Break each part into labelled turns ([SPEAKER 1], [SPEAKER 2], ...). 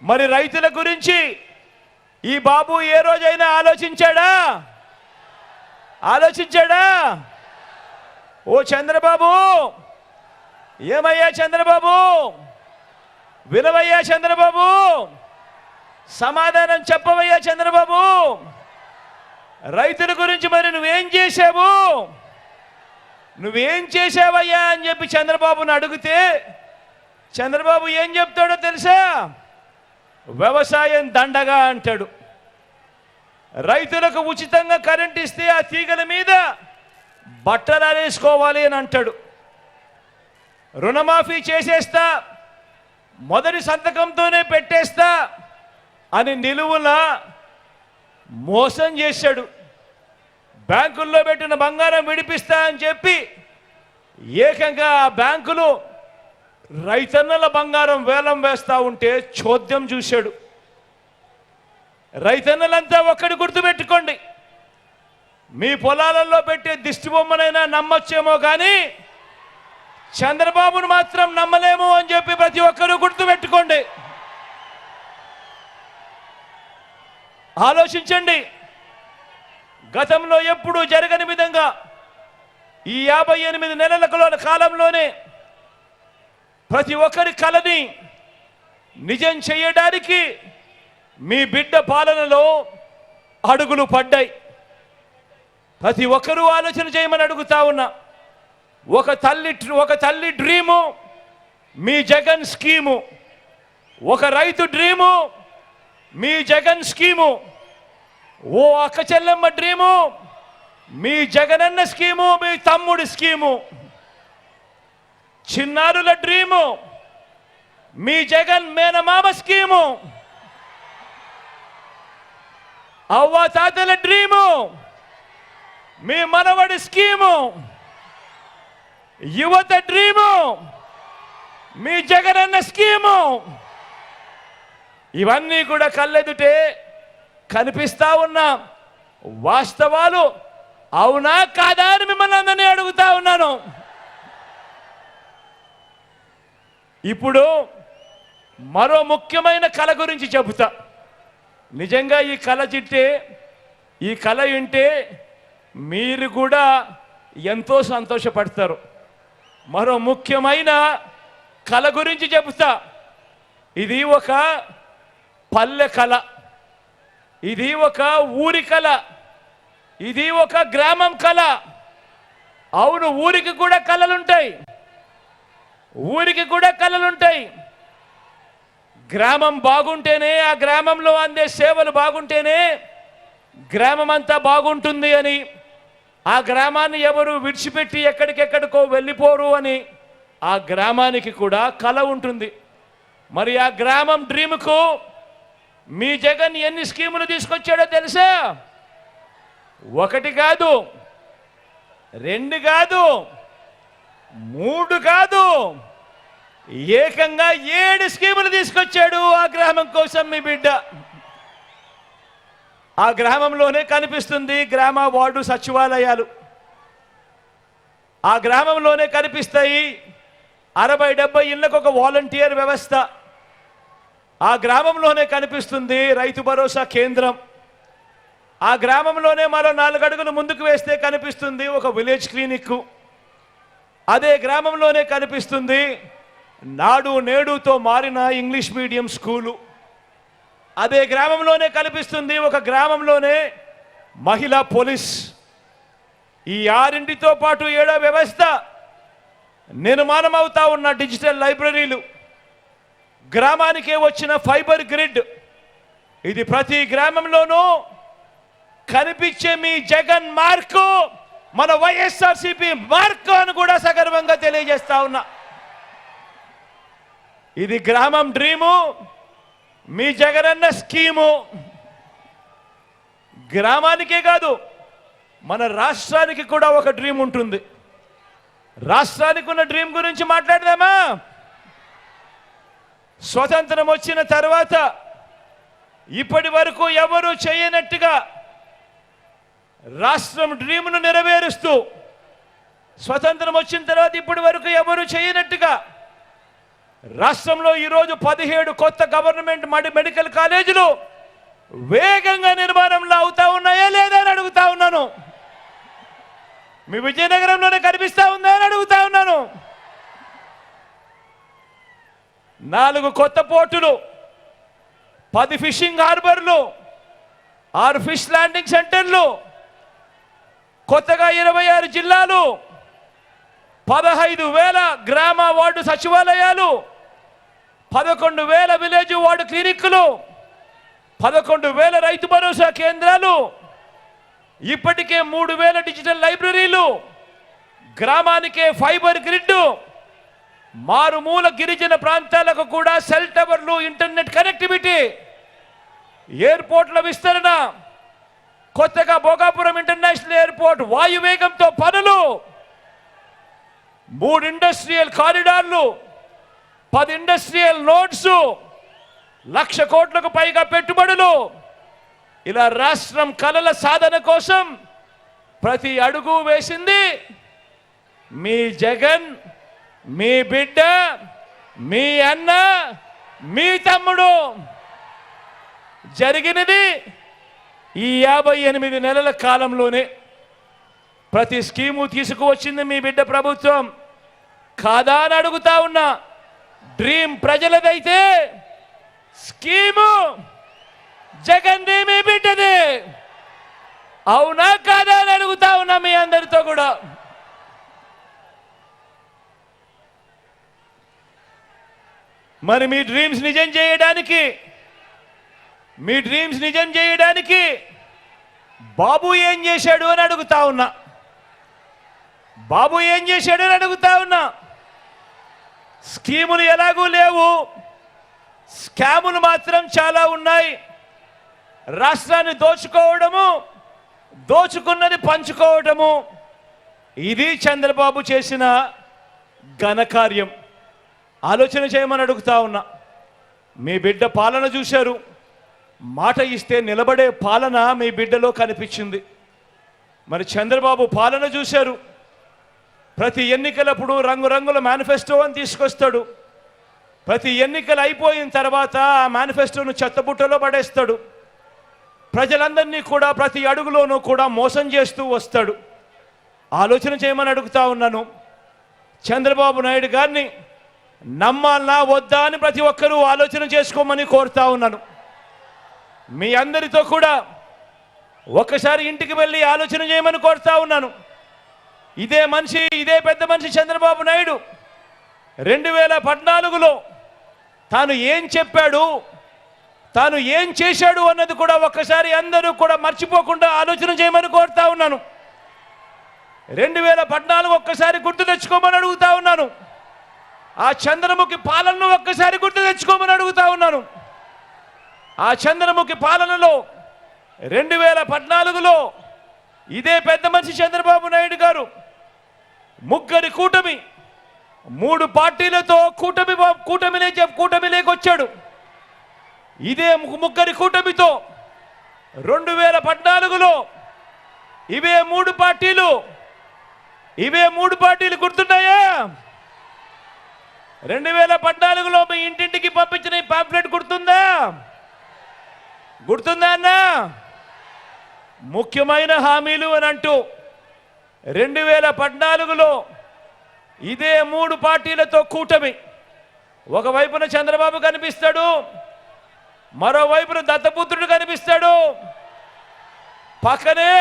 [SPEAKER 1] మరి రైతుల గురించి ఈ బాబు ఏ రోజైనా ఆలోచించాడా? ఓ చంద్రబాబు, ఏమయ్యా చంద్రబాబు, వినవయ్యా చంద్రబాబు, సమాధానం చెప్పవయ్యా చంద్రబాబు. రైతుల గురించి మరి నువ్వేం చేశావయ్యా అని చెప్పి చంద్రబాబుని అడిగితే చంద్రబాబు ఏం చెప్తాడో తెలుసా? వ్యవసాయం దండగా అంటాడు. రైతులకు ఉచితంగా కరెంట్ ఇస్తే ఆ తీగల మీద బట్టలు ఆరేసుకోవాలి అని అంటాడు. రుణమాఫీ చేసేస్తా, మొదటి సంతకంతోనే పెట్టేస్తా అని నిలువున మోసం చేశాడు. బ్యాంకుల్లో పెట్టిన బంగారం విడిపిస్తా అని చెప్పి ఏకంగా ఆ బ్యాంకులు రైతన్నల బంగారం వేలం వేస్తా ఉంటే చోద్యం చూశాడు. రైతన్నలంతా ఒక్కడి గుర్తుపెట్టుకోండి, మీ పొలాలలో పెట్టే దిష్టి బొమ్మనైనా నమ్మొచ్చేమో కానీ చంద్రబాబును మాత్రం నమ్మలేము అని చెప్పి ప్రతి ఒక్కరూ గుర్తుపెట్టుకోండి. ఆలోచించండి. గతంలో ఎప్పుడూ జరగని విధంగా ఈ 58 నెలల కాలంలోనే ప్రతి ఒక్కరి కలని నిజం చేయడానికి మీ బిడ్డ పాలనలో అడుగులు పడ్డాయి. ప్రతి ఒక్కరూ ఆలోచన చేయమని అడుగుతా ఉన్నా. ఒక తల్లి డ్రీము మీ జగన్ స్కీము, ఒక రైతు డ్రీము మీ జగన్ స్కీము, ఓ అక్క చెల్లెమ్మ డ్రీము మీ జగనన్న స్కీము, మీ తమ్ముడి స్కీము, చిన్నారుల డ్రీము మీ జగన్ మేనమామ స్కీము, అవ్వ తాతల డ్రీము మీ మనవడి స్కీము, యువత డ్రీము మీ జగనన్న స్కీము. ఇవన్నీ కూడా కళ్ళెదుటే కనిపిస్తా ఉన్నా వాస్తవాలు అవునా కాదా అని మిమ్మల్ని అందరినీ అడుగుతా ఉన్నాను. ఇప్పుడు మరో ముఖ్యమైన కళ గురించి చెబుతా. నిజంగా ఈ కళ వింటే మీరు కూడా ఎంతో సంతోషపడతారు. మరో ముఖ్యమైన కళ గురించి చెబుతా. ఇది ఒక పల్లె కళ, ఇది ఒక ఊరి కళ, ఇది ఒక గ్రామం కళ. అవును, ఊరికి కూడా కళలుంటాయి. గ్రామం బాగుంటేనే, ఆ గ్రామంలో అందే సేవలు బాగుంటేనే గ్రామం అంతా బాగుంటుంది అని, ఆ గ్రామాన్ని ఎవరు విడిచిపెట్టి ఎక్కడికెక్కడికో వెళ్ళిపోరు అని ఆ గ్రామానికి కూడా కళ ఉంటుంది. మరి ఆ గ్రామం డ్రీమ్కు మీ జగన్ ఎన్ని స్కీములు తీసుకొచ్చాడో తెలుసా? 1 కాదు, 2 కాదు, 3 కాదు, ఏకంగా 7 స్కీములు తీసుకొచ్చాడు ఆ గ్రామం కోసం మీ బిడ్డ. ఆ గ్రామంలోనే కనిపిస్తుంది గ్రామ వార్డు సచివాలయాలు, ఆ గ్రామంలోనే కనిపిస్తాయి 60-70 ఇళ్లకు ఒక వాలంటీర్ వ్యవస్థ, ఆ గ్రామంలోనే కనిపిస్తుంది రైతు భరోసా కేంద్రం, ఆ గ్రామంలోనే మరో 4 అడుగులు ముందుకు వేస్తే కనిపిస్తుంది ఒక విలేజ్ క్లినిక్, అదే గ్రామంలోనే కనిపిస్తుంది నాడు నేడుతో మారిన ఇంగ్లీష్ మీడియం స్కూలు, అదే గ్రామంలోనే కనిపిస్తుంది ఒక గ్రామంలోనే మహిళా పోలీస్. ఈ 6తో పాటు 7వ వ్యవస్థ నిర్మాణం అవుతా ఉన్న డిజిటల్ లైబ్రరీలు, గ్రామానికే వచ్చిన ఫైబర్ గ్రిడ్. ఇది ప్రతి గ్రామంలోనూ కనిపించే మీ జగన్ మార్కు, మన వైఎస్ఆర్సీపీ మార్కు అని కూడా సగర్వంగా తెలియజేస్తా ఉన్నా. ఇది గ్రామం డ్రీము, మీ జగనన్న స్కీము. గ్రామానికే కాదు, మన రాష్ట్రానికి కూడా ఒక డ్రీమ్ ఉంటుంది. రాష్ట్రానికి ఉన్న డ్రీమ్ గురించి మాట్లాడదామా? స్వతంత్రం వచ్చిన తర్వాత ఇప్పటి వరకు ఎవరు చేయనట్టుగా రాష్ట్రం డ్రీమ్ను నెరవేరుస్తూ, స్వతంత్రం వచ్చిన తర్వాత ఇప్పటి వరకు ఎవరు చేయనట్టుగా రాష్ట్రంలో ఈరోజు 17 కొత్త గవర్నమెంట్ మెడికల్ కాలేజీలు వేగంగా నిర్మాణంలో అవుతా ఉన్నాయా లేదా అని అడుగుతా ఉన్నాను. మీ విజయనగరంలోనే కనిపిస్తా ఉందా అని అడుగుతా ఉన్నాను. 4 కొత్త పోర్టులు, 10 ఫిషింగ్ హార్బర్లు, 6 ఫిష్ ల్యాండింగ్ సెంటర్లు, కొత్తగా 26 జిల్లాలు, 15,000 గ్రామ వార్డు సచివాలయాలు, 11,000 విలేజ్ వార్డు క్లినిక్లు, 11,000 రైతు భరోసా కేంద్రాలు, ఇప్పటికే 3,000 డిజిటల్ లైబ్రరీలు, గ్రామానికే ఫైబర్ గ్రిడ్, మారుమూల గిరిజన ప్రాంతాలకు కూడా సెల్ టవర్లు, ఇంటర్నెట్ కనెక్టివిటీ, ఎయిర్పోర్ట్ల విస్తరణ, కొత్తగా భోగాపురం ఇంటర్నేషనల్ ఎయిర్పోర్ట్ వాయువేగంతో పనులు, 3 ఇండస్ట్రియల్ కారిడార్లు, 10 ఇండస్ట్రియల్ నోడ్స్, 1,00,000 కోట్లకు పైగా పెట్టుబడులు. ఇలా రాష్ట్రం కలల సాధన కోసం ప్రతి అడుగు వేసింది మీ జగన్, మీ బిడ్డ, మీ అన్న, మీ తమ్ముడు. జరిగినది ఈ 58 నెలల కాలంలోనే. ప్రతి స్కీము తీసుకువచ్చింది మీ బిడ్డ ప్రభుత్వం కాదా అని అడుగుతా ఉన్నా. డ్రీమ్ ప్రజలదైతే స్కీము జగన్ది, మీ బిడ్డది. అవునా కాదా అని అడుగుతా ఉన్నా మీ అందరితో కూడా. మరి మీ డ్రీమ్స్ నిజం చేయడానికి బాబు ఏం చేశాడు అని అడుగుతా ఉన్నా. స్కీములు ఎలాగూ లేవు, స్కాములు మాత్రం చాలా ఉన్నాయి. రాష్ట్రాన్ని దోచుకోవడము, దోచుకున్నది పంచుకోవడము, ఇది చంద్రబాబు చేసిన ఘనకార్యం. ఆలోచన చేయమని అడుగుతా ఉన్నా. మీ బిడ్డ పాలన చూశారు, మాట ఇస్తే నిలబడే పాలన మీ బిడ్డలో కనిపించింది. మరి చంద్రబాబు పాలన చూశారు, ప్రతి ఎన్నికలప్పుడు రంగురంగుల మేనిఫెస్టో అని తీసుకొస్తాడు. ప్రతి ఎన్నికలు అయిపోయిన తర్వాత ఆ మేనిఫెస్టోను చెత్తబుట్టలో పడేస్తాడు. ప్రజలందరినీ కూడా ప్రతి అడుగులోనూ కూడా మోసం చేస్తూ వస్తాడు. ఆలోచన చేయమని అడుగుతా ఉన్నాను. చంద్రబాబు నాయుడు గారిని నమ్మాలనా వద్దా అని ప్రతి ఒక్కరూ ఆలోచన చేసుకోమని కోరుతా ఉన్నాను. మీ అందరితో కూడా ఒక్కసారి ఇంటికి వెళ్ళి ఆలోచన చేయమని కోరుతా ఉన్నాను. ఇదే పెద్ద మనిషి చంద్రబాబు నాయుడు 2014లో తాను ఏం చెప్పాడు, తాను ఏం చేశాడు అన్నది కూడా ఒక్కసారి అందరూ కూడా మర్చిపోకుండా ఆలోచన చేయమని కోరుతా ఉన్నాను. 2014 ఒక్కసారి గుర్తు తెచ్చుకోమని అడుగుతా ఉన్నాను. ఆ చంద్రముఖి పాలనను ఒక్కసారి గుర్తు తెచ్చుకోమని అడుగుతా ఉన్నాను. ఆ చంద్రముఖి పాలనలో 2014లో ఇదే పెద్ద మనిషి చంద్రబాబు నాయుడు గారు ముగ్గురి కూటమి, 3 పార్టీలతో కూటమిలోకి వచ్చాడు. ఇదే ముగ్గురి కూటమితో 2014లో ఇవే 3 పార్టీలు గుర్తున్నాయా? 2014లో మీ ఇంటింటికి పంపించిన ఈ పాంఫ్లెట్ గుర్తుందా అన్నా? ముఖ్యమైన హామీలు అని అంటూ 2014లో ఇదే 3 పార్టీలతో కూటమి. ఒకవైపున చంద్రబాబు కనిపిస్తాడు, మరోవైపున దత్తపుత్రుడు కనిపిస్తాడు, పక్కనే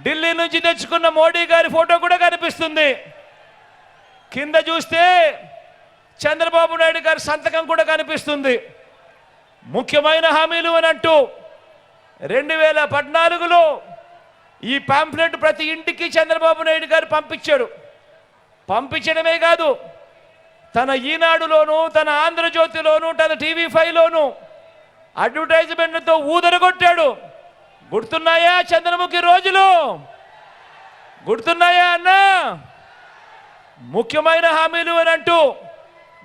[SPEAKER 1] ఢిల్లీ నుంచి తెచ్చుకున్న మోడీ గారి ఫోటో కూడా కనిపిస్తుంది. కింద చూస్తే చంద్రబాబు నాయుడు గారి సంతకం కూడా కనిపిస్తుంది. ముఖ్యమైన హామీలు అని అంటూ 2014లో ఈ పాంఫ్లెట్ ప్రతి ఇంటికి చంద్రబాబు నాయుడు గారు పంపించాడు. పంపించడమే కాదు, తన ఈనాడులోను, తన ఆంధ్రజ్యోతిలోను, తన TV5లోను అడ్వర్టైజ్మెంట్లతో ఊదరగొట్టాడు. గుర్తున్నాయా చంద్రముఖి రోజులు? గుర్తున్నాయా అన్నా? ముఖ్యమైన హామీలు అని అంటూ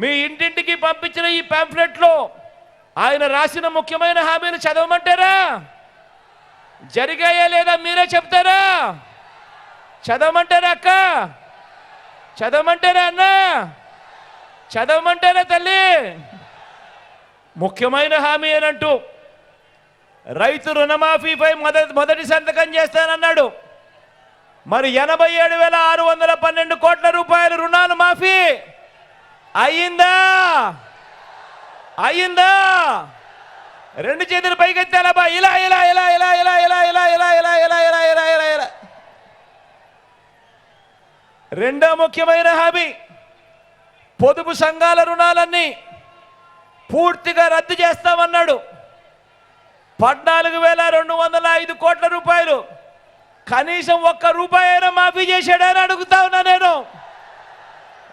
[SPEAKER 1] మీ ఇంటింటికి పంపించిన ఈ పాంఫ్లెట్లో ఆయన రాసిన ముఖ్యమైన హామీలు చదవమంటారా? జరిగాయా లేదా మీరే చెప్తారా? చదవమంటారా అక్క? చదవమంటారా అన్నా? చదవమంటేనే తల్లి. ముఖ్యమైన హామీ అనంటూ రైతు రుణమాఫీపై మొదటి సంతకం చేస్తానన్నాడు. మరి 87,612 కోట్ల రూపాయల రుణాలు మాఫీ అయ్యిందా? అయ్యిందా? రెండు చేతులు పైకెత్తాలబ్బా. ఇలా ఇలా ఇలా ఇలా ఇలా ఇలా ఇలా ఇలా ఇలా ఇలా ఇలా ఇలా ఇలా ఇలా. రెండో ముఖ్యమైన హామీ, పొదుపు సంఘాల రుణాలన్నీ పూర్తిగా రద్దు చేస్తామన్నాడు. 14,205 కోట్ల రూపాయలు కనీసం ఒక్క రూపాయి అయినా మాఫీ చేశాడని అడుగుతా ఉన్నా నేను.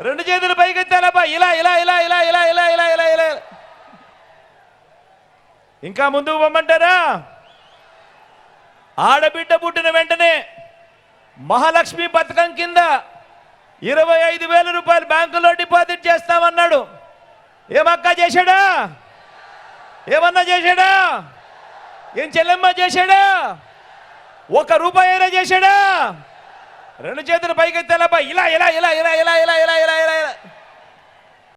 [SPEAKER 1] రెండు చేతులు పైకెత్తాలబ్బా. ఇలా ఇలా ఇలా ఇలా ఇలా ఇలా ఇలా ఇలా ఇలా. ఇంకా ముందుకు పొమ్మంటారా? ఆడబిడ్డ పుట్టిన వెంటనే మహాలక్ష్మి పథకం కింద 25,000 రూపాయలు బ్యాంకులో డిపాజిట్ చేస్తామన్నాడు. ఏమక్క చేశాడా? ఏమన్నా చేశాడా? ఏం చెల్లెమ్మ చేశాడా? ఒక్క రూపాయి అయినా చేశాడా? రెండు చేతులు పైకెత్తాలబ్బా. ఇలా ఇలా ఇలా ఇలా ఇలా ఇలా ఇలా ఇలా